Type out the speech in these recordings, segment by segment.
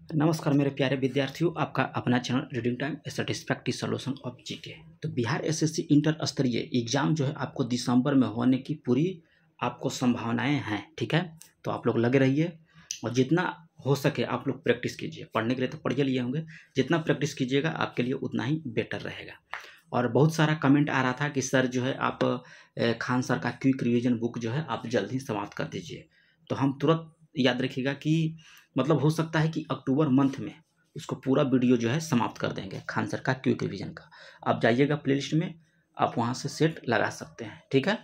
नमस्कार मेरे प्यारे विद्यार्थियों, आपका अपना channel reading time satisfactory solution of GK. तो बिहार एसएससी इंटर स्तरीय एग्जाम जो है आपको दिसंबर में होने की पूरी आपको संभावनाएं हैं। ठीक है, तो आप लोग लगे रहिए और जितना हो सके आप लोग प्रैक्टिस कीजिए। पढ़ने के लिए तो पढ़ लिए होंगे, जितना प्रैक्टिस कीजिएगा आपके लिए उतना ही बेटर रहेगा। और बहुत सारा कमेंट आ रहा था कि सर जो है आप खान सर का क्विक रिवीजन बुक जो है आप जल्द ही समाप्त कर दीजिए। तो हम तुरंत याद रखिएगा कि मतलब हो सकता है कि अक्टूबर मंथ में उसको पूरा वीडियो जो है समाप्त कर देंगे खान सर का क्विक रिवीजन का। आप जाइएगा प्लेलिस्ट में, आप वहाँ से सेट लगा सकते हैं। ठीक है,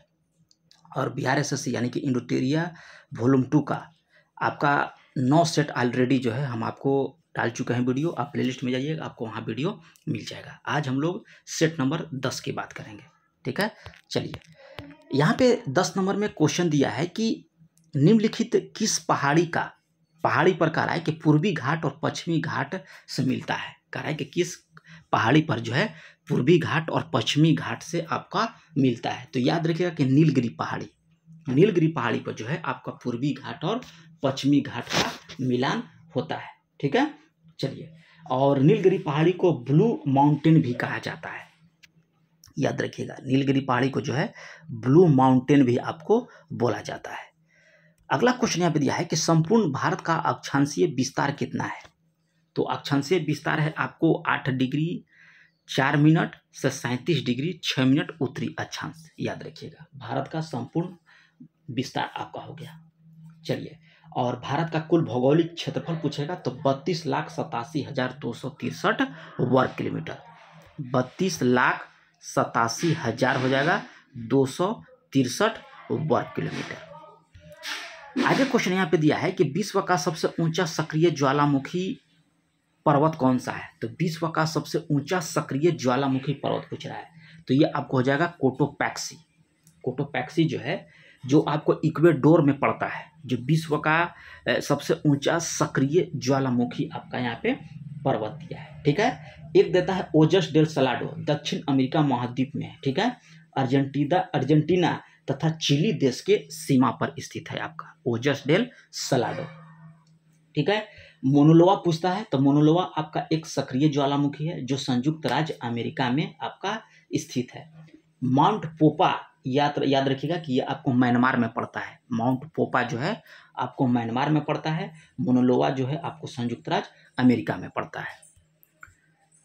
और बिहार एसएससी यानी कि इंडोटेरिया वॉल्यूम 2 का आपका 9 सेट ऑलरेडी जो है हम आपको डाल चुके हैं वीडियो। आप प्लेलिस्ट में जाइएगा, आपको वहाँ वीडियो मिल जाएगा। आज हम लोग सेट नंबर 10 की बात करेंगे। ठीक है, चलिए यहाँ पे 10 नंबर में क्वेश्चन दिया है कि निम्नलिखित किस पहाड़ी पर कह रहा है कि पूर्वी घाट और पश्चिमी घाट से मिलता है। कह रहा है कि किस पहाड़ी पर जो है पूर्वी घाट और पश्चिमी घाट से आपका मिलता है। तो याद रखिएगा कि नीलगिरी पहाड़ी पर जो है आपका पूर्वी घाट और पश्चिमी घाट का मिलान होता है। ठीक है, चलिए, और नीलगिरी पहाड़ी को ब्लू माउंटेन भी कहा जाता है। याद रखिएगा, नीलगिरी पहाड़ी को जो है ब्लू माउंटेन भी आपको बोला जाता है। अगला क्वेश्चन यहाँ पे दिया है कि संपूर्ण भारत का अक्षांशीय विस्तार कितना है। तो अक्षांशीय विस्तार है आपको 8 डिग्री 4 मिनट से 37 डिग्री 6 मिनट उत्तरी अक्षांश। याद रखिएगा, भारत का संपूर्ण विस्तार आपका हो गया। चलिए, और भारत का कुल भौगोलिक क्षेत्रफल पूछेगा तो 32,87,263 वर्ग किलोमीटर। 32,87,000 हो जाएगा 263 वर्ग किलोमीटर। आगे क्वेश्चन यहाँ पे दिया है कि विश्व का सबसे ऊंचा सक्रिय ज्वालामुखी पर्वत कौन सा है। तो विश्व का सबसे ऊंचा सक्रिय ज्वालामुखी पर्वत पूछ रहा है, तो ये आपको हो जाएगा कोटोपैक्सी जो है, जो आपको इक्वेडोर में पड़ता है, जो विश्व का सबसे ऊंचा सक्रिय ज्वालामुखी आपका यहाँ पे पर्वत दिया है। ठीक है, एक देता है ओजस डेल सलाडो, दक्षिण अमेरिका महाद्वीप में है। ठीक है, अर्जेंटीना तथा चिली देश के सीमा पर स्थित है आपका ओजस डेल सलाडो। ठीक है, मोनोलोवा पूछता है तो मोनोलोवा आपका एक सक्रिय ज्वालामुखी है जो संयुक्त राज्य अमेरिका में आपका स्थित है। माउंट पोपा याद रखिएगा कि ये आपको म्यांमार में पड़ता है। माउंट पोपा जो है आपको म्यांमार में पड़ता है, मोनोलोवा जो है आपको संयुक्त राज्य अमेरिका में पड़ता है।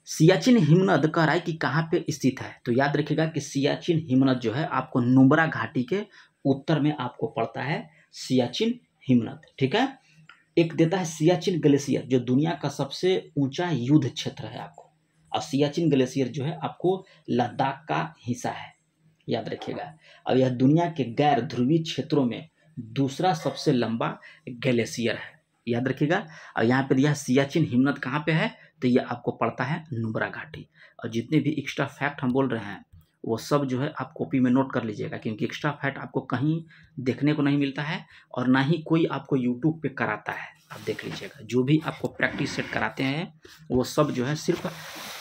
सियाचिन हिमनद कह रहा है कि कहाँ पे स्थित है। तो याद रखिएगा कि सियाचिन हिमनद जो है आपको नुब्रा घाटी के उत्तर में आपको पड़ता है सियाचिन हिमनद। ठीक है, एक देता है सियाचिन ग्लेशियर, जो दुनिया का सबसे ऊंचा युद्ध क्षेत्र है आपको, और सियाचिन ग्लेशियर जो है आपको लद्दाख का हिस्सा है। याद रखिएगा, और यह दुनिया के गैर ध्रुवीय क्षेत्रों में दूसरा सबसे लंबा ग्लेशियर है। याद रखिएगा, और यहाँ पे दिया सियाचिन हिमनद कहाँ पे है, तो ये आपको पड़ता है नुब्रा घाटी। और जितने भी एक्स्ट्रा फैक्ट हम बोल रहे हैं वो सब जो है आप कॉपी में नोट कर लीजिएगा, क्योंकि एक्स्ट्रा फैक्ट आपको कहीं देखने को नहीं मिलता है और ना ही कोई आपको यूट्यूब पे कराता है। आप देख लीजिएगा, जो भी आपको प्रैक्टिस सेट कराते हैं वो सब जो है सिर्फ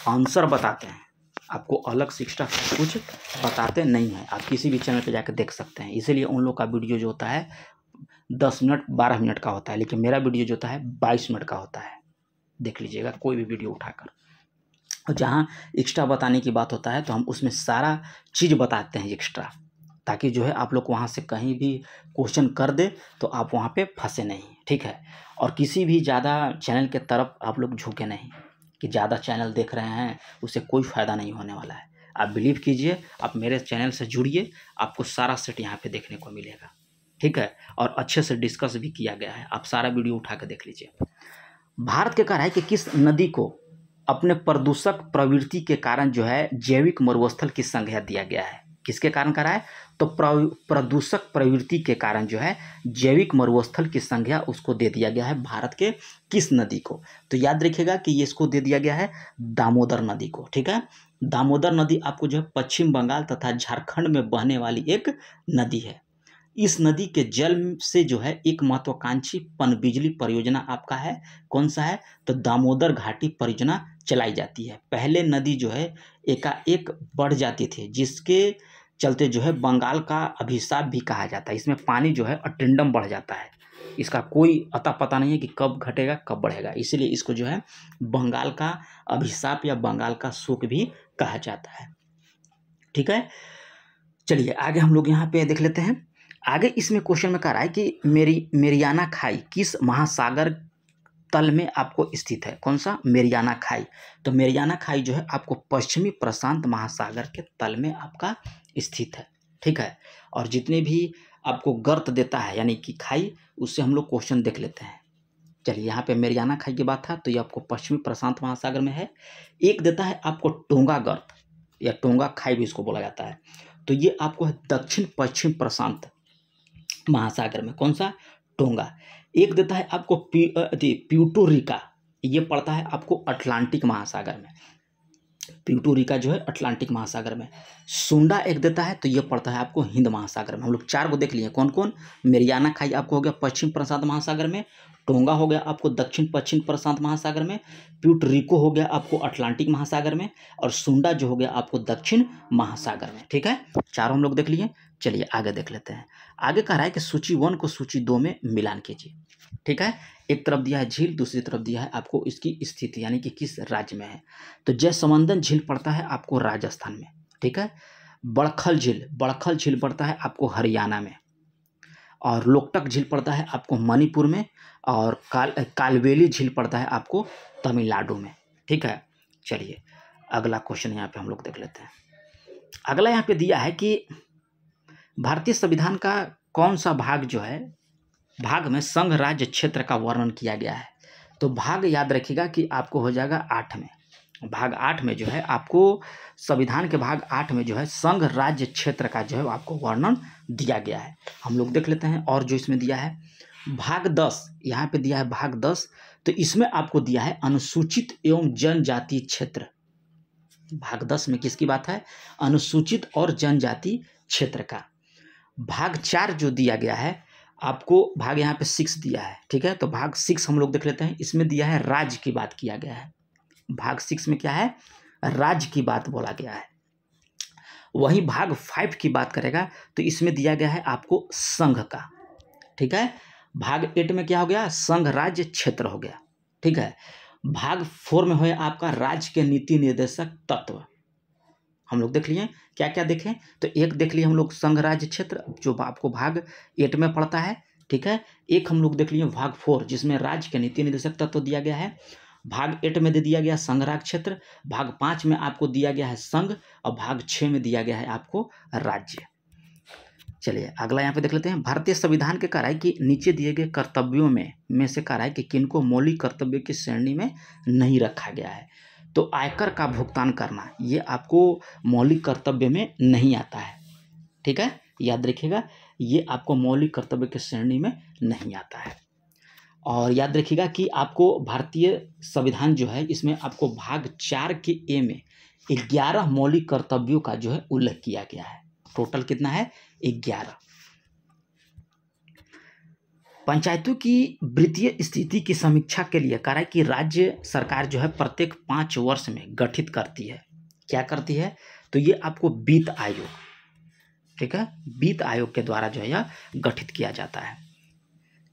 आंसर बताते हैं, आपको अलग से एक्स्ट्रा कुछ बताते नहीं हैं। आप किसी भी चैनल पे जाकर देख सकते हैं। इसीलिए उन लोग का वीडियो जो होता है 10 मिनट 12 मिनट का होता है, लेकिन मेरा वीडियो जो होता है 22 मिनट का होता है। देख लीजिएगा कोई भी वीडियो उठाकर, और जहाँ एक्स्ट्रा बताने की बात होता है तो हम उसमें सारा चीज़ बताते हैं एक्स्ट्रा, ताकि जो है आप लोग वहाँ से कहीं भी क्वेश्चन कर दे तो आप वहाँ पे फंसे नहीं। ठीक है, और किसी भी ज़्यादा चैनल के तरफ आप लोग झुके नहीं कि ज़्यादा चैनल देख रहे हैं उससे कोई फ़ायदा नहीं होने वाला है। आप बिलीव कीजिए, आप मेरे चैनल से जुड़िए, आपको सारा सेट यहाँ पे देखने को मिलेगा। ठीक है, और अच्छे से डिस्कस भी किया गया है, आप सारा वीडियो उठा कर देख लीजिए। भारत के कह रहा है कि किस नदी को अपने प्रदूषक प्रवृत्ति के कारण जो है जैविक मरुस्थल की संज्ञा दिया गया है। किसके कारण कह रहा है, तो प्रदूषक प्रवृत्ति के कारण जो है जैविक मरुस्थल की संज्ञा उसको दे दिया गया है भारत के किस नदी को। तो याद रखिएगा कि ये इसको दे दिया गया है दामोदर नदी को। ठीक है, दामोदर नदी आपको जो है पश्चिम बंगाल तथा झारखंड में बहने वाली एक नदी है। इस नदी के जल से जो है एक महत्वाकांक्षी पनबिजली परियोजना आपका है। कौन सा है, तो दामोदर घाटी परियोजना चलाई जाती है। पहले नदी जो है एकाएक बढ़ जाती थी, जिसके चलते जो है बंगाल का अभिशाप भी कहा जाता है। इसमें पानी जो है अटेंडम बढ़ जाता है, इसका कोई अता पता नहीं है कि कब घटेगा कब बढ़ेगा, इसीलिए इसको जो है बंगाल का अभिशाप या बंगाल का शोक भी कहा जाता है। ठीक है, चलिए आगे हम लोग यहाँ पे देख लेते हैं। आगे इसमें क्वेश्चन में कह रहा है कि मेरियाना खाई किस महासागर तल में आपको स्थित है? कौन सा? मेरियाना खाई। तो मेरियाना खाई जो है आपको पश्चिमी प्रशांत महासागर के तल में आपका स्थित है। ठीक है, और जितने भी आपको गर्त देता है यानी कि खाई, उससे हम लोग क्वेश्चन देख लेते हैं। चलिए यहाँ पे मेरियाना खाई की बात था, तो ये आपको पश्चिमी प्रशांत महासागर में है। एक देता है आपको टोंगा गर्त या टोंगा खाई भी इसको बोला जाता है, तो ये आपको है दक्षिण पश्चिम प्रशांत महासागर में। कौन सा? टोंगा। एक देता है आपको प्यूर्टो रिका, ये पड़ता है आपको अटलांटिक महासागर में। प्यूर्टो रिका जो है अटलांटिक महासागर में। सुंडा एक देता है, तो ये पड़ता है आपको हिंद महासागर में। हम लोग 4 को देख लिए, कौन कौन? मेरियाना खाई आपको हो गया पश्चिम प्रशांत महासागर में, टोंगा हो गया आपको दक्षिण पश्चिम प्रशांत महासागर में, प्यूर्टो हो गया आपको अटलांटिक महासागर में, और सुंडा जो हो गया आपको दक्षिण महासागर में। ठीक है, 4 हम लोग देख लिए। चलिए आगे देख लेते हैं। आगे कह रहा है कि सूची 1 को सूची 2 में मिलान कीजिए। ठीक है, एक तरफ दिया है झील, दूसरी तरफ दिया है आपको इसकी स्थिति यानी कि किस राज्य में है। तो जयसमंदन झील पड़ता है आपको राजस्थान में। ठीक है, बड़खल झील पड़ता है आपको हरियाणा में, और लोकटक झील पड़ता है आपको मणिपुर में, और कालवेली झील पड़ता है आपको तमिलनाडु में। ठीक है, चलिए अगला क्वेश्चन यहाँ पे हम लोग देख लेते हैं। अगला यहाँ पे दिया है कि भारतीय संविधान का कौन सा भाग जो है, भाग में संघ राज्य क्षेत्र का वर्णन किया गया है? तो भाग याद रखिएगा कि आपको हो जाएगा 8 में। भाग 8 में जो है आपको संविधान के भाग 8 में जो है संघ राज्य क्षेत्र का जो है आपको वर्णन दिया गया है। हम लोग देख लेते हैं। और जो इसमें दिया है भाग 10, यहाँ पे दिया है भाग 10, तो इसमें आपको दिया है अनुसूचित एवं जनजाति क्षेत्र। भाग 10 में किसकी बात है? अनुसूचित और जनजाति क्षेत्र का। भाग 4 जो दिया गया है आपको, भाग यहाँ पे 6 दिया है। ठीक है, तो भाग 6 हम लोग देख लेते हैं। इसमें दिया है राज्य की बात किया गया है। भाग 6 में क्या है? राज्य की बात बोला गया है। वहीं भाग 5 की बात करेगा तो इसमें दिया गया है आपको संघ का। ठीक है, भाग 8 में क्या हो गया? संघ राज्य क्षेत्र हो गया। ठीक है, भाग 4 में है आपका राज्य के नीति निर्देशक तत्व। हम लोग देख लिए, क्या क्या देखें? तो एक देख लिए हम लोग संघ राज्य क्षेत्र जो आपको भाग 8 में पड़ता है। ठीक है, एक हम लोग देख लिए भाग 4 जिसमें राज्य के नीति निर्देशक तत्व दिया गया है। भाग 8 में दे दिया गया संघ राज्य क्षेत्र, भाग 5 में आपको दिया गया है संघ, और भाग 6 में दिया गया है आपको राज्य। चलिए अगला यहाँ पे देख लेते हैं। भारतीय संविधान के कह रहा है कि नीचे दिए गए कर्तव्यों में से कह रहा है कि किनको मौलिक कर्तव्य की श्रेणी में नहीं रखा गया है? तो आयकर का भुगतान करना ये आपको मौलिक कर्तव्य में नहीं आता है। ठीक है, याद रखिएगा, ये आपको मौलिक कर्तव्य की श्रेणी में नहीं आता है। और याद रखिएगा कि आपको भारतीय संविधान जो है इसमें आपको भाग 4 के ए में 11 मौलिक कर्तव्यों का जो है उल्लेख किया गया है। टोटल कितना है? 11। पंचायतों की वित्तीय स्थिति की समीक्षा के लिए कह रहा है कि राज्य सरकार जो है प्रत्येक 5 वर्ष में गठित करती है। क्या करती है? तो ये आपको वित्त आयोग, ठीक है, वित्त आयोग के द्वारा जो है यह गठित किया जाता है।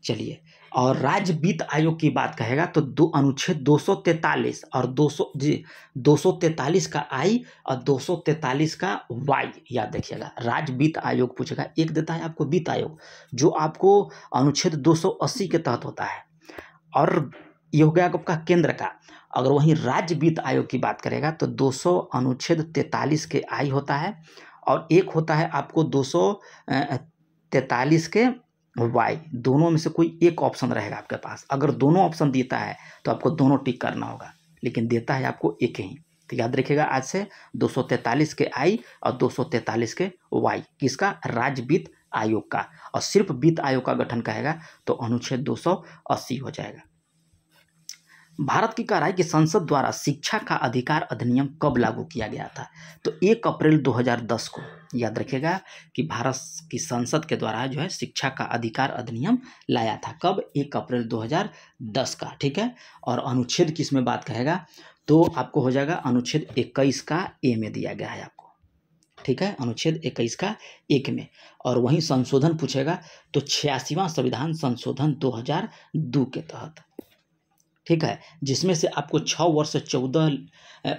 चलिए, और राज्य वित्त आयोग की बात कहेगा तो अनुच्छेद 243 और 243 का आई और 243 का वाई याद रखिएगा। राज्य वित्त आयोग पूछेगा। एक देता है आपको वित्त आयोग जो आपको अनुच्छेद 280 के तहत होता है, और ये हो गया आपका केंद्र का। अगर वहीं राज्य वित्त आयोग की बात करेगा तो 200 अनुच्छेद 43 के आई होता है, और एक होता है आपको 243 के वाई। दोनों में से कोई एक ऑप्शन रहेगा आपके पास। अगर दोनों ऑप्शन देता है तो आपको दोनों टिक करना होगा, लेकिन देता है आपको एक ही। तो याद रखिएगा आज से 243 के आई और 243 के वाई किसका? राज्य वित्त आयोग का। और सिर्फ वित्त आयोग का गठन कहेगा तो अनुच्छेद 280 हो जाएगा। भारत की कह रहा है कि संसद द्वारा शिक्षा का अधिकार अधिनियम कब लागू किया गया था? तो 1 अप्रैल 2010 को। याद रखिएगा कि भारत की संसद के द्वारा जो है शिक्षा का अधिकार अधिनियम लाया था। कब? 1 अप्रैल 2010 का। ठीक है, और अनुच्छेद किस में बात कहेगा तो आपको हो जाएगा अनुच्छेद 21 का ए में दिया गया है आपको। ठीक है, अनुच्छेद 21 का 1 में। और वहीं संशोधन पूछेगा तो 86वां संविधान संशोधन 2002 के तहत, ठीक है, जिसमें से आपको 6 वर्ष से 14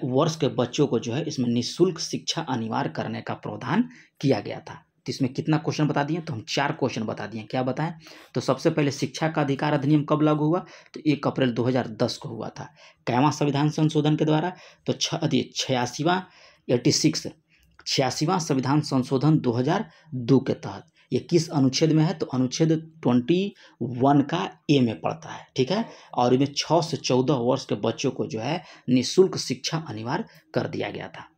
वर्ष के बच्चों को जो है इसमें निःशुल्क शिक्षा अनिवार्य करने का प्रावधान किया गया था। तो इसमें कितना क्वेश्चन बता दिए, तो हम 4 क्वेश्चन बता दिए। क्या बताएं, तो सबसे पहले शिक्षा का अधिकार अधिनियम कब लागू हुआ, तो 1 अप्रैल 2010 को हुआ था। कैवां संविधान संशोधन के द्वारा, तो 86वां 86वां संविधान संशोधन 2002 के तहत। ये किस अनुच्छेद में है, तो अनुच्छेद 21 का ए में पड़ता है, ठीक है। और इसमें 6 से 14 वर्ष के बच्चों को जो है निःशुल्क शिक्षा अनिवार्य कर दिया गया था।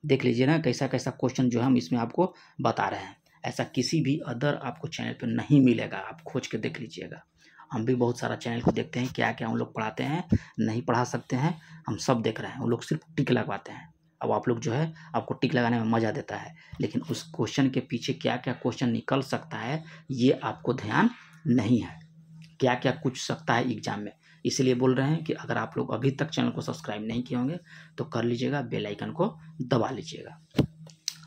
देख लीजिए ना कैसा कैसा क्वेश्चन जो है हम इसमें आपको बता रहे हैं। ऐसा किसी भी अदर आपको चैनल पर नहीं मिलेगा, आप खोज के देख लीजिएगा। हम भी बहुत सारा चैनल को देखते हैं, क्या क्या उन लोग पढ़ाते हैं, नहीं पढ़ा सकते हैं, हम सब देख रहे हैं। उन लोग सिर्फ टिक लगवाते हैं। अब आप लोग जो है आपको टिक लगाने में मज़ा देता है, लेकिन उस क्वेश्चन के पीछे क्या क्या क्वेश्चन निकल सकता है ये आपको ध्यान नहीं है, क्या क्या कुछ सकता है एग्जाम में। इसलिए बोल रहे हैं कि अगर आप लोग अभी तक चैनल को सब्सक्राइब नहीं किए होंगे तो कर लीजिएगा, बेल आइकन को दबा लीजिएगा।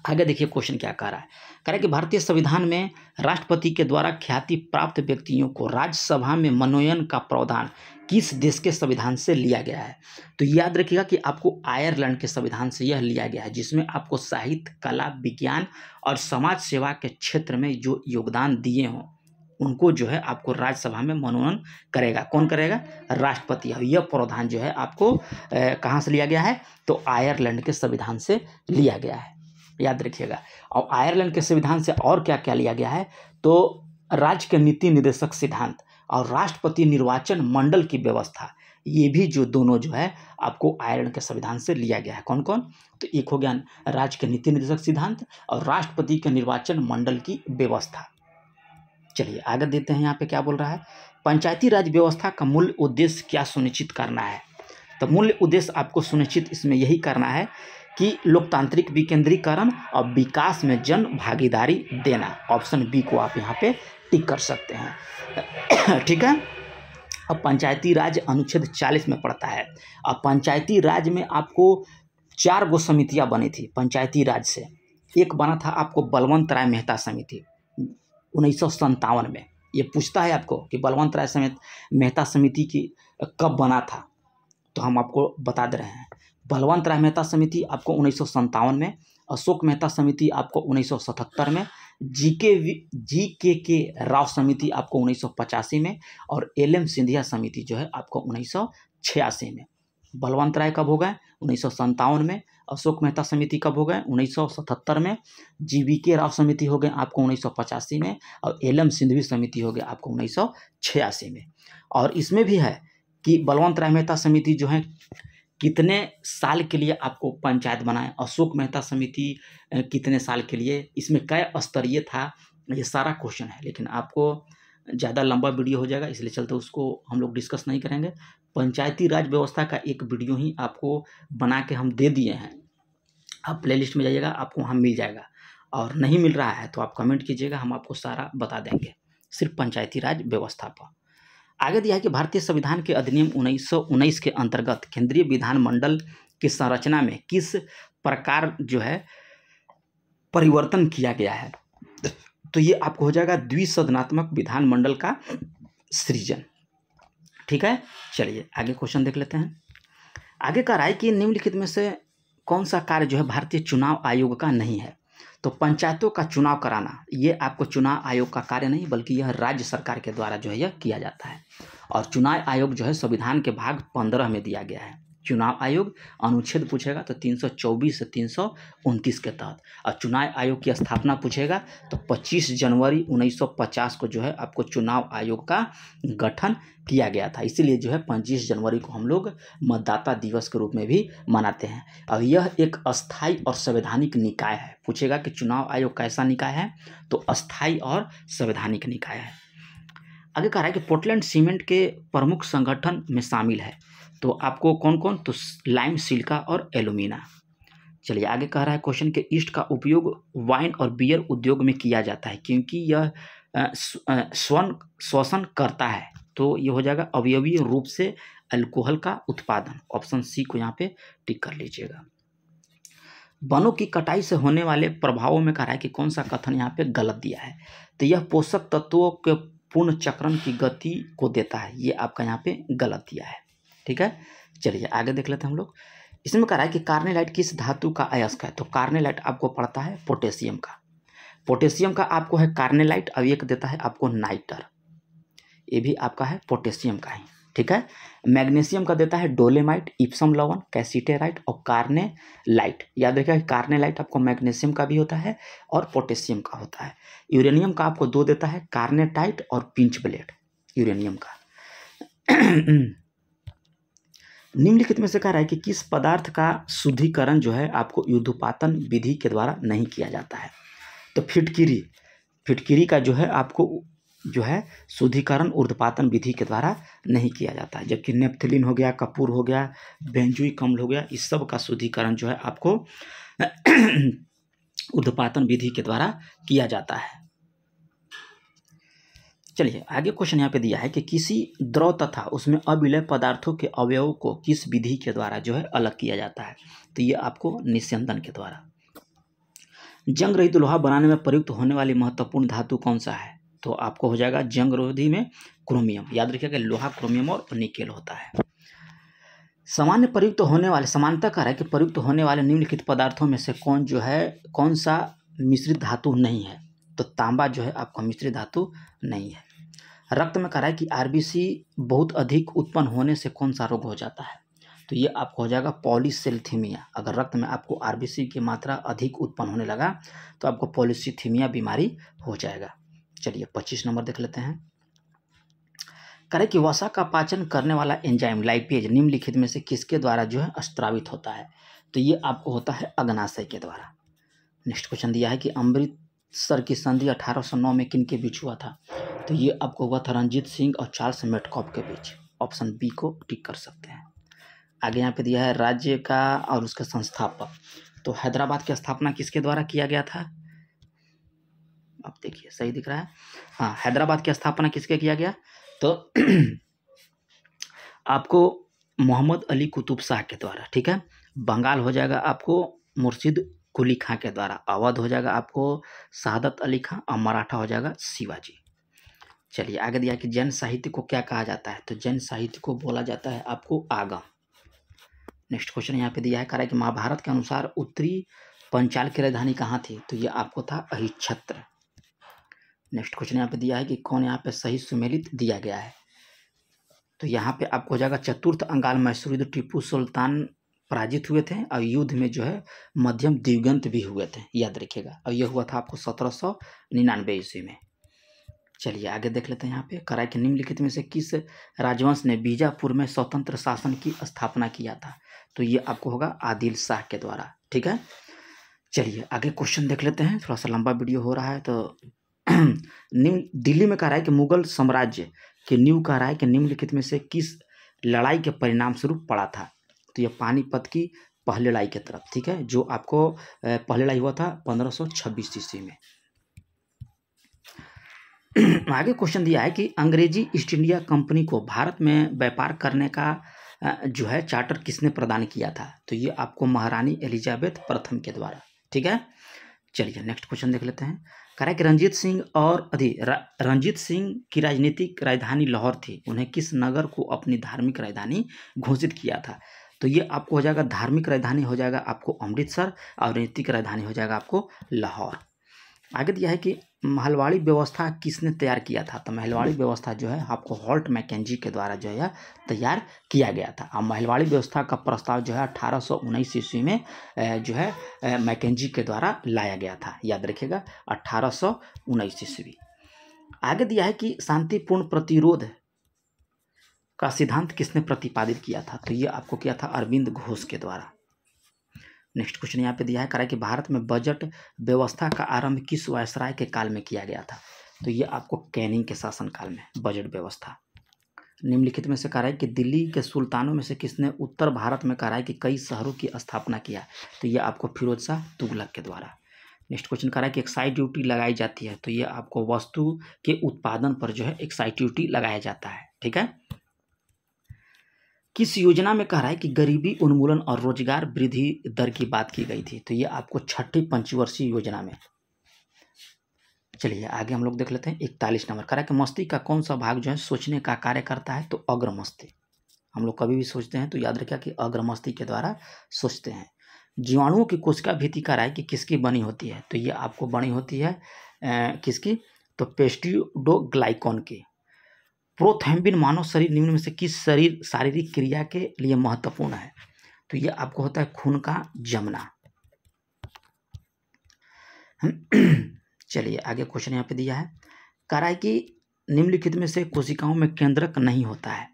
आगे देखिए क्वेश्चन क्या कह रहा है। कह रहा है कि भारतीय संविधान में राष्ट्रपति के द्वारा ख्याति प्राप्त व्यक्तियों को राज्यसभा में मनोनयन का प्रावधान किस देश के संविधान से लिया गया है। तो याद रखिएगा कि आपको आयरलैंड के संविधान से यह लिया गया है, जिसमें आपको साहित्य, कला, विज्ञान और समाज सेवा के क्षेत्र में जो योगदान दिए हों उनको जो है आपको राज्यसभा में मनोनयन करेगा। कौन करेगा, राष्ट्रपति। और यह प्रावधान जो है आपको कहाँ से लिया गया है, तो आयरलैंड के संविधान से लिया गया है, याद रखिएगा। और आयरलैंड के संविधान से और क्या क्या लिया गया है, तो राज्य के नीति निर्देशक सिद्धांत और राष्ट्रपति निर्वाचन मंडल की व्यवस्था, ये भी जो दोनों जो है आपको आयरलैंड के संविधान से लिया गया है। कौन कौन, तो एक हो गया राज्य के नीति निर्देशक सिद्धांत और राष्ट्रपति के निर्वाचन मंडल की व्यवस्था। चलिए आगे देते हैं, यहाँ पे क्या बोल रहा है। पंचायती राज व्यवस्था का मूल उद्देश्य क्या सुनिश्चित करना है, तो मूल उद्देश्य आपको सुनिश्चित इसमें यही करना है कि लोकतांत्रिक विकेंद्रीकरण और विकास में जन भागीदारी देना। ऑप्शन बी को आप यहाँ पे टिक कर सकते हैं, ठीक है। अब पंचायती राज अनुच्छेद 40 में पड़ता है। अब पंचायती राज में आपको 4 गो समितियाँ बनी थी पंचायती राज से। एक बना था आपको बलवंत राय मेहता समिति 1957 में। ये पूछता है आपको कि बलवंत राय मेहता समिति की कब बना था, तो हम आपको बता दे रहे हैं। बलवंत राय मेहता समिति आपको 1957 में, अशोक मेहता समिति आपको 1977 में, जी के राव समिति आपको 1985 में और एल.एम. सिंधिया समिति जो है आपको 1986 में। बलवंत राय कब हो गए, 1957 में। अशोक मेहता समिति कब हो गए, 1977 में। जी.वी.के. राव समिति हो गए आपको 1985 में और एल.एम. सिंधवी समिति हो गए आपको 1986 में। और इसमें भी है कि बलवंत राय मेहता समिति जो है कितने साल के लिए आपको पंचायत बनाए, अशोक मेहता समिति कितने साल के लिए, इसमें कै स्तरीय था, ये सारा क्वेश्चन है। लेकिन आपको ज़्यादा लंबा वीडियो हो जाएगा, इसलिए चलते उसको हम लोग डिस्कस नहीं करेंगे। पंचायती राज व्यवस्था का एक वीडियो ही आपको बना के हम दे दिए हैं, आप प्लेलिस्ट में जाइएगा, आपको वहाँ मिल जाएगा। और नहीं मिल रहा है तो आप कमेंट कीजिएगा, हम आपको सारा बता देंगे सिर्फ पंचायती राज व्यवस्था पर। आगे दिया है कि भारतीय संविधान के अधिनियम 1919 के अंतर्गत केंद्रीय विधानमंडल की संरचना में किस प्रकार जो है परिवर्तन किया गया है, तो ये आपको हो जाएगा द्विसदनात्मक विधानमंडल का सृजन, ठीक है। चलिए आगे क्वेश्चन देख लेते हैं। आगे का राय कि निम्नलिखित में से कौन सा कार्य जो है भारतीय चुनाव आयोग का नहीं है, तो पंचायतों का चुनाव कराना ये आपको चुनाव आयोग का कार्य नहीं बल्कि यह राज्य सरकार के द्वारा जो है यह किया जाता है। और चुनाव आयोग जो है संविधान के भाग 15 में दिया गया है। चुनाव आयोग अनुच्छेद पूछेगा तो 324 से 329 के तहत। और चुनाव आयोग की स्थापना पूछेगा तो 25 जनवरी 1950 को जो है आपको चुनाव आयोग का गठन किया गया था। इसीलिए जो है 25 जनवरी को हम लोग मतदाता दिवस के रूप में भी मनाते हैं। अब यह एक अस्थाई और संवैधानिक निकाय है। पूछेगा कि चुनाव आयोग कैसा निकाय है, तो अस्थाई और संवैधानिक निकाय है। आगे कह रहा है कि पोर्टलैंड सीमेंट के प्रमुख संगठन में शामिल है, तो आपको कौन कौन, तो लाइम, सिलिका और एल्यूमिना। चलिए आगे कह रहा है क्वेश्चन के ईस्ट का उपयोग वाइन और बियर उद्योग में किया जाता है क्योंकि यह श्वसन करता है, तो ये हो जाएगा अवयवीय रूप से अल्कोहल का उत्पादन। ऑप्शन सी को यहाँ पे टिक कर लीजिएगा। वनों की कटाई से होने वाले प्रभावों में कह रहा है कि कौन सा कथन यहाँ पे गलत दिया है, तो यह पोषक तत्वों के पूर्ण चक्रण की गति को देता है, ये आपका यहाँ पे गलत दिया है। ठीक है, चलिए आगे देख लेते हैं हम लोग। इसमें कह रहा है कि कार्नेलाइट किस धातु का अयस्क है, तो कार्नेलाइट आपको पड़ता है पोटेशियम का। पोटेशियम का आपको है कार्नेलाइट, और एक देता है आपको नाइटर, ये भी आपका है पोटेशियम का ही। ठीक है, मैग्नीशियम का देता है डोलेमाइट, इप्सम लवण, कैसिटेराइट और कार्नेलाइट। याद रखिएगा कार्नेलाइट आपको मैग्नीशियम का भी होता है और पोटेशियम का होता है। यूरेनियम का आपको दो देता है, कार्नेटाइट और पिंच ब्लेड यूरेनियम का। निम्नलिखित में से कह रहा है कि किस पदार्थ का शुद्धिकरण जो है आपको ऊर्ध्वपातन विधि के द्वारा नहीं किया जाता है, तो फिटकिरी का जो है आपको जो है शुद्धिकरण ऊर्ध्वपातन विधि के द्वारा नहीं किया जाता है, जबकि नेप्थलीन हो गया, कपूर हो गया, बेंजोइक अम्ल हो गया, इस सब का शुद्धिकरण जो है आपको ऊर्ध्वपातन विधि के द्वारा किया जाता है। चलिए आगे क्वेश्चन यहाँ पे दिया है कि किसी द्रव तथा उसमें अविलय पदार्थों के अवयवों को किस विधि के द्वारा जो है अलग किया जाता है, तो ये आपको निस्यंदन के द्वारा। जंग रहित लोहा बनाने में प्रयुक्त होने वाली महत्वपूर्ण धातु कौन सा है, तो आपको हो जाएगा जंग रोधी में क्रोमियम। याद रखिएगा लोहा, क्रोमियम और निकेल होता है। सामान्य प्रयुक्त होने वाले, समानता कह रहा है कि प्रयुक्त होने वाले निम्नलिखित पदार्थों में से कौन सा मिश्रित धातु नहीं है, तो तांबा जो है आपका मिश्रित धातु नहीं है। रक्त में कह रहा है कि आरबीसी बहुत अधिक उत्पन्न होने से कौन सा रोग हो जाता है, तो ये आपको हो जाएगा पॉलीसेल्थीमिया। अगर रक्त में आपको आरबीसी की मात्रा अधिक उत्पन्न होने लगा तो आपको पॉलीसीथीमिया बीमारी हो जाएगा। चलिए 25 नंबर देख लेते हैं। कह रहे कि वसा का पाचन करने वाला एंजाइम लाइपेज निम्नलिखित में से किसके द्वारा जो है स्त्रावित होता है, तो ये आपको होता है अग्नाशय के द्वारा। नेक्स्ट क्वेश्चन दिया है कि अमृतसर की संधि 1809 में किन के बीच हुआ था, तो ये आपको हुआ था रणजीत सिंह और चार्ल्स मेटकॉफ के बीच। ऑप्शन बी को टिक कर सकते हैं। आगे यहाँ पे दिया है राज्य का और उसके संस्थापक, तो हैदराबाद की स्थापना किसके द्वारा किया गया था, आप देखिए सही दिख रहा है, हाँ हैदराबाद की स्थापना किसके किया गया, तो आपको मोहम्मद अली कुतुब शाह के द्वारा। ठीक है, बंगाल हो जाएगा आपको मुर्शिद कुली खां के द्वारा, अवध हो जाएगा आपको शहादत अली खां और मराठा हो जाएगा शिवाजी। चलिए आगे दिया कि जैन साहित्य को क्या कहा जाता है, तो जैन साहित्य को बोला जाता है आपको आगम। नेक्स्ट क्वेश्चन यहाँ पे दिया है, कह रहा है कि महाभारत के अनुसार उत्तरी पंचाल की राजधानी कहाँ थी, तो ये आपको था अहिच्छत्र। नेक्स्ट क्वेश्चन यहाँ पे दिया है कि कौन यहाँ पे सही सुमेलित दिया गया है, तो यहाँ पे आपको हो जाएगा चतुर्थ अंगाल मैसूर युद्ध टीपू सुल्तान पराजित हुए थे और युद्ध में जो है मध्यम दिव्यंत भी हुए थे, याद रखिएगा, और यह हुआ था आपको 1799 ईस्वी में। चलिए आगे देख लेते हैं। यहाँ पे कराए कि निम्नलिखित में से किस राजवंश ने बीजापुर में स्वतंत्र शासन की स्थापना किया था, तो ये आपको होगा आदिल शाह के द्वारा। ठीक है, चलिए आगे क्वेश्चन देख लेते हैं, थोड़ा सा लंबा वीडियो हो रहा है। तो दिल्ली में कह रहा है कि मुगल साम्राज्य की नींव कह रहा है कि निम्नलिखित में से किस लड़ाई के परिणाम स्वरूप पड़ा था, तो ये पानीपत की पहली लड़ाई की तरफ। ठीक है, जो आपको पहली लड़ाई हुआ था 1526 ईस्वी में। आगे क्वेश्चन दिया है कि अंग्रेजी ईस्ट इंडिया कंपनी को भारत में व्यापार करने का जो है चार्टर किसने प्रदान किया था, तो ये आपको महारानी एलिजाबेथ प्रथम के द्वारा। ठीक है, चलिए नेक्स्ट क्वेश्चन देख लेते हैं। कह रहा है कि रंजीत सिंह की राजनीतिक राजधानी लाहौर थी, उन्हें किस नगर को अपनी धार्मिक राजधानी घोषित किया था, तो ये आपको हो जाएगा धार्मिक राजधानी हो जाएगा आपको अमृतसर और राजनीतिक राजधानी हो जाएगा आपको लाहौर। आगे दिया है कि महलवाड़ी व्यवस्था किसने तैयार किया था, तो महलवाड़ी व्यवस्था जो है आपको हॉल्ट मैकेंजी के द्वारा जो है तैयार किया गया था। और महलवाड़ी व्यवस्था का प्रस्ताव जो है 1819 ईस्वी में जो है मैकेंजी के द्वारा लाया गया था, याद रखिएगा 1819 ईस्वी। आगे दिया है कि शांतिपूर्ण प्रतिरोध का सिद्धांत किसने प्रतिपादित किया था, तो ये आपको किया था अरविंद घोष के द्वारा। नेक्स्ट क्वेश्चन यहाँ पे दिया है, कह रहा है कि भारत में बजट व्यवस्था का आरंभ किस वायसराय के काल में किया गया था, तो ये आपको कैनिंग के शासनकाल में बजट व्यवस्था। निम्नलिखित में से कह रहा है कि दिल्ली के सुल्तानों में से किसने उत्तर भारत में कह रहा है कि कई शहरों की स्थापना किया, तो ये आपको फिरोज शाह तुगलक के द्वारा। नेक्स्ट क्वेश्चन कह रहा है कि एक्साइज ड्यूटी लगाई जाती है, तो ये आपको वस्तु के उत्पादन पर जो है एक्साइज ड्यूटी लगाया जाता है। ठीक है, किस योजना में कह रहा है कि गरीबी उन्मूलन और रोजगार वृद्धि दर की बात की गई थी? तो ये आपको छठी पंचवर्षीय योजना में। चलिए आगे हम लोग देख लेते हैं। 41 नंबर कह रहा है कि मस्तिष्क का कौन सा भाग जो है सोचने का कार्य करता है? तो अग्र मस्तिष्क। हम लोग कभी भी सोचते हैं तो याद रखिए कि अग्र मस्तिष्क के द्वारा सोचते हैं। जीवाणुओं की कोशिका भित्ति कह रहा है कि किसकी बनी होती है? तो ये आपको बनी होती है किसकी? तो पेस्टिडोग्लाइकॉन की। प्रोथैम्बिन मानव शरीर निम्न में से किस शारीरिक क्रिया के लिए महत्वपूर्ण है? तो ये आपको होता है खून का जमना। चलिए आगे क्वेश्चन यहाँ पे दिया है, कह रहा है कि निम्नलिखित में से कोशिकाओं में केंद्रक नहीं होता है।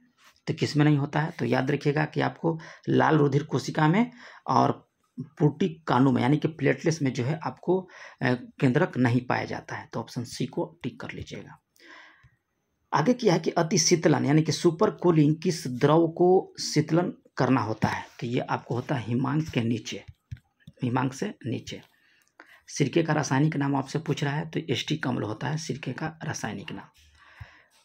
तो किस में नहीं होता है? तो याद रखिएगा कि आपको लाल रुधिर कोशिका में और पुर्टिकाणु में यानी कि प्लेटलेट्स में जो है आपको केंद्रक नहीं पाया जाता है। तो ऑप्शन सी को टिक कर लीजिएगा। आगे किया है कि अति शीतलन यानी कि सुपर कूलिंग किस द्रव को शीतलन करना होता है? तो ये आपको होता है हिमांक के नीचे, हिमांक से नीचे। सिरके का रासायनिक नाम आपसे पूछ रहा है तो एस्टिक अम्ल होता है सिरके का रासायनिक नाम।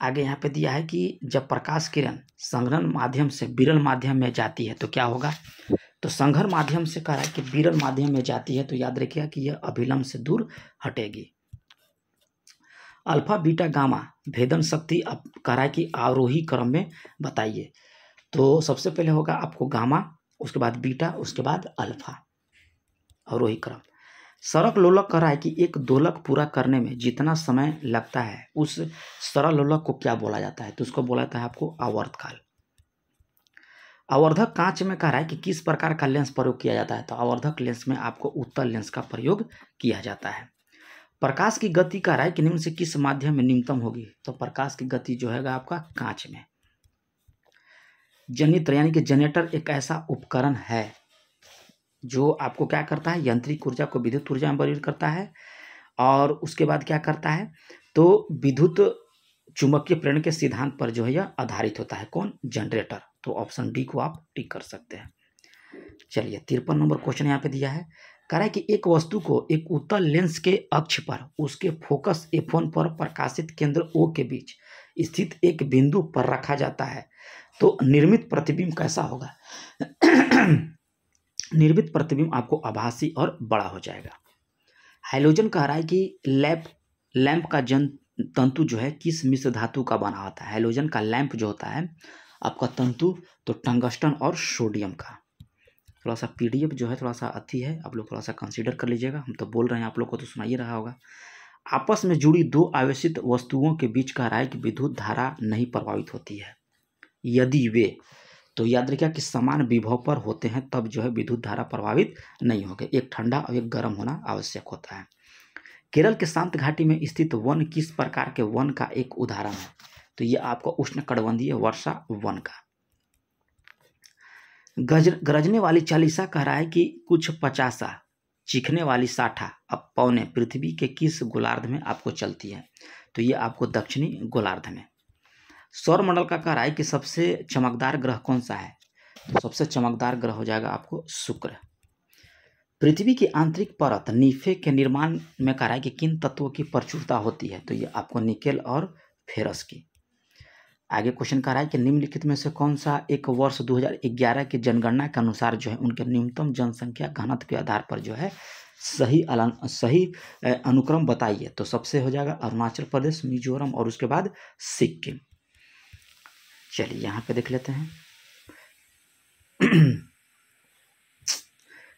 आगे यहाँ पे दिया है कि जब प्रकाश किरण संघनन माध्यम से विरल माध्यम में जाती है तो क्या होगा? तो संघर माध्यम से कह रहा है कि विरल माध्यम में जाती है तो याद रखिएगा कि यह अभिलंब से दूर हटेगी। अल्फा बीटा गामा भेदन शक्ति अब कह रहा है कि आरोही क्रम में बताइए। तो सबसे पहले होगा आपको गामा, उसके बाद बीटा, उसके बाद अल्फा, आरोही क्रम। सरल लोलक कह रहा है कि एक दोलक पूरा करने में जितना समय लगता है उस सरल लोलक को क्या बोला जाता है? तो उसको बोला जाता है आपको आवर्तकाल। आवर्धक कांच में कह रहा है कि किस प्रकार का लेंस प्रयोग किया जाता है? तो आवर्धक लेंस में आपको उत्तल लेंस का प्रयोग किया जाता है। प्रकाश की गति कह रहा है कि निम्न से किस माध्यम में न्यूनतम होगी? तो प्रकाश की गति जो है आपका कांच में। जनित्र यानी कि जनरेटर एक ऐसा उपकरण है जो आपको क्या करता है? यांत्रिक ऊर्जा को विद्युत ऊर्जा में परिवर्तित करता है और उसके बाद क्या करता है? तो विद्युत चुंबकीय प्रेरण के सिद्धांत पर जो है यह आधारित होता है। कौन? जनरेटर। तो ऑप्शन डी को आप टिक कर सकते हैं। चलिए 53 नंबर क्वेश्चन यहाँ पे दिया है, कह रहा है कि एक वस्तु को एक उत्तल लेंस के अक्ष पर उसके फोकस F1 पर प्रकाशित केंद्र O के बीच स्थित एक बिंदु पर रखा जाता है तो निर्मित प्रतिबिंब कैसा होगा? निर्मित प्रतिबिंब आपको आभासी और बड़ा हो जाएगा। हाइड्रोजन कह रहा है कि लैंप का तंतु जो है किस मिश्र धातु का बना होता है? हाइड्रोजन का लैंप जो होता है आपका तंतु तो टंगस्टन और सोडियम का। थोड़ा सा पीडीएफ जो है थोड़ा सा अति है, आप लोग थोड़ा सा कंसीडर कर लीजिएगा। हम तो बोल रहे हैं, आप लोग को तो सुनाई रहा होगा। आपस में जुड़ी दो आवेशित वस्तुओं के बीच कह रहा है कि विद्युत धारा नहीं प्रभावित होती है यदि वे, तो याद रखिएगा कि समान विभव पर होते हैं तब जो है विद्युत धारा प्रभावित नहीं होगी। एक ठंडा और एक गर्म होना आवश्यक होता है। केरल के शांत घाटी में स्थित वन किस प्रकार के वन का एक उदाहरण है? तो ये आपको उष्णकटिबंधीय वर्षा वन का। गरजने वाली चालीसा कह रहा है कि कुछ 50 चीखने वाली 60 अब पौने पृथ्वी के किस गोलार्ध में आपको चलती है? तो ये आपको दक्षिणी गोलार्ध में। सौर मंडल का कह रहा है कि सबसे चमकदार ग्रह कौन सा है? तो सबसे चमकदार ग्रह हो जाएगा आपको शुक्र। पृथ्वी की आंतरिक परत नीफे के निर्माण में कह रहा है कि किन तत्वों की प्रचुरता होती है? तो ये आपको निकेल और फेरस की। आगे क्वेश्चन कह रहा है कि निम्नलिखित में से कौन सा एक वर्ष 2011 की जनगणना के अनुसार जो है उनके न्यूनतम जनसंख्या घनत्व के आधार पर जो है सही अनुक्रम बताइए? तो सबसे हो जाएगा अरुणाचल प्रदेश, मिजोरम और उसके बाद सिक्किम। चलिए यहाँ पे देख लेते हैं।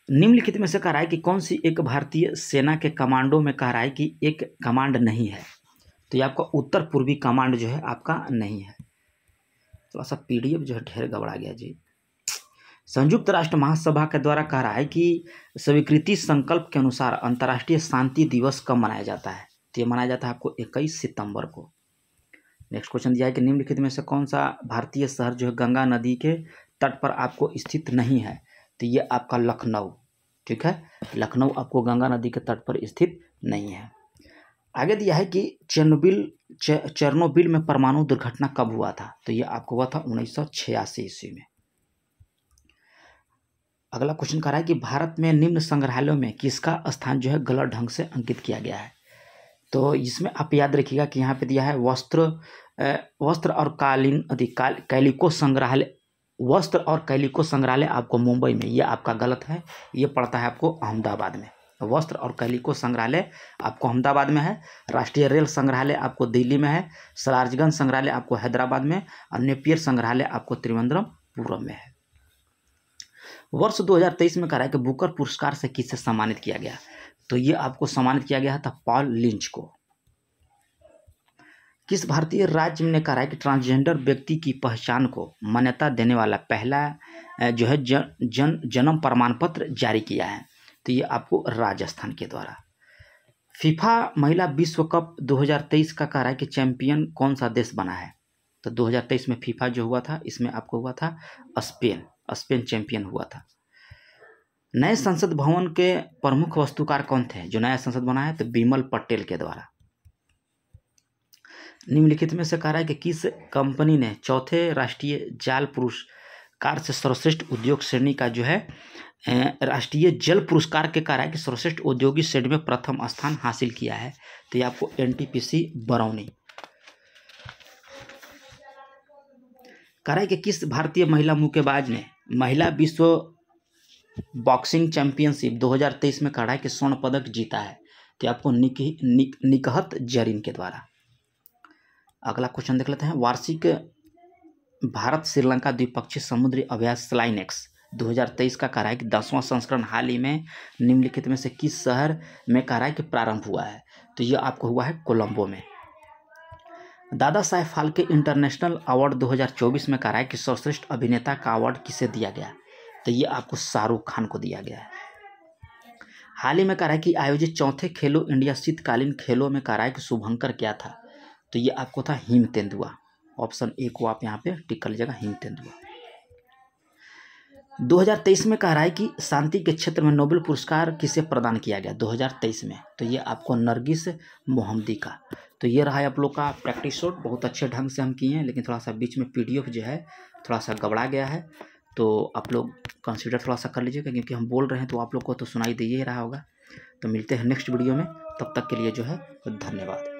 निम्नलिखित में से कह रहा है कि कौन सी एक भारतीय सेना के कमांडो में कह रहा है कि एक कमांड नहीं है? तो ये आपका उत्तर पूर्वी कमांड जो है आपका नहीं है। थोड़ा सा पीडीएफ जो है ढेर गबड़ा गया जी। संयुक्त राष्ट्र महासभा के द्वारा कह रहा है कि स्वीकृति संकल्प के अनुसार अंतर्राष्ट्रीय शांति दिवस कब मनाया जाता है? तो ये मनाया जाता है आपको 21 सितंबर को। नेक्स्ट क्वेश्चन दिया है कि निम्नलिखित में से कौन सा भारतीय शहर जो है गंगा नदी के तट पर आपको स्थित नहीं है? तो ये आपका लखनऊ। ठीक है, लखनऊ आपको गंगा नदी के तट पर स्थित नहीं है। आगे दिया है कि चेरनोबिल में परमाणु दुर्घटना कब हुआ था? तो ये आपको हुआ था 1986 ईस्वी में। अगला क्वेश्चन कह रहा है कि भारत में निम्न संग्रहालयों में किसका स्थान जो है गलत ढंग से अंकित किया गया है? तो इसमें आप याद रखिएगा कि यहाँ पे दिया है वस्त्र और कालीन कैलिको संग्रहालय वस्त्र और कैलिको संग्रहालय आपको मुंबई में, ये आपका गलत है, ये पड़ता है आपको अहमदाबाद में। वस्त्र और कैलिको संग्रहालय आपको अहमदाबाद में है। राष्ट्रीय रेल संग्रहालय आपको दिल्ली में है। सलारजगंज संग्रहालय आपको हैदराबाद में, और नेपियर संग्रहालय आपको त्रिवेंद्रपुरम में है। वर्ष 2023 में कहा है कि बुकर पुरस्कार से किसे सम्मानित किया गया, तो ये आपको सम्मानित किया गया था पॉल लिंच को। किस भारतीय राज्य ने कहा है कि ट्रांसजेंडर व्यक्ति की पहचान को मान्यता देने वाला पहला जो है जन्म प्रमाण पत्र जारी किया है, तो ये आपको राजस्थान के द्वारा। फीफा महिला विश्व कप 2023 का कह रहा है कि चैंपियन कौन सा देश बना है, तो 2023 में फीफा जो हुआ था इसमें आपको हुआ था स्पेन चैंपियन हुआ था। नए संसद भवन के प्रमुख वास्तुकार कौन थे जो नया संसद बना है, तो बिमल पटेल के द्वारा। निम्नलिखित में से कह रहा है कि किस कंपनी ने चौथे राष्ट्रीय जाल पुरस्कार से सर्वश्रेष्ठ उद्योग श्रेणी का जो है राष्ट्रीय जल पुरस्कार के कह रहा है कि सर्वश्रेष्ठ औद्योगिक श्रेणी में प्रथम स्थान हासिल किया है, तो ये आपको एनटीपीसी बरौनी। कह रहा है कि किस भारतीय महिला मुक्केबाज ने महिला विश्व बॉक्सिंग चैंपियनशिप 2023 में कह रहा है कि स्वर्ण पदक जीता है, तो आपको निकहत जरीन के द्वारा। अगला क्वेश्चन देख लेते हैं। वार्षिक भारत श्रीलंका द्विपक्षीय समुद्री अभ्यास स्लाइनेक्स 2023 का कह रहा है कि 10वां संस्करण हाल ही में निम्नलिखित में से किस शहर में कह रहा है कि प्रारंभ हुआ है, तो ये आपको हुआ है कोलंबो में। दादा साहेब फाल्के इंटरनेशनल अवार्ड 2024 में कह रहा है कि सर्वश्रेष्ठ अभिनेता का अवार्ड किसे दिया गया, तो ये आपको शाहरुख खान को दिया गया है। हाल ही में कह रहा है कि आयोजित चौथे खेलो इंडिया शीतकालीन खेलों में कह रहा है कि शुभंकर क्या था, तो ये आपको था हिम तेंदुआ। ऑप्शन ए को आप यहाँ पे टिक कर लीजिएगा, हिम तेंदुआ। 2023 में कह रहा है कि शांति के क्षेत्र में नोबेल पुरस्कार किसे प्रदान किया गया 2023 में, तो ये आपको नरगिस मोहम्मदी का। तो ये रहा है आप लोग का प्रैक्टिस शॉट, बहुत अच्छे ढंग से हम किए हैं, लेकिन थोड़ा सा बीच में पीडीएफ जो है थोड़ा सा गड़बड़ा गया है, तो आप लोग कंसीडर थोड़ा सा कर लीजिएगा, क्योंकि हम बोल रहे हैं तो आप लोग को तो सुनाई दे ही रहा होगा। तो मिलते हैं नेक्स्ट वीडियो में, तब तक के लिए जो है धन्यवाद।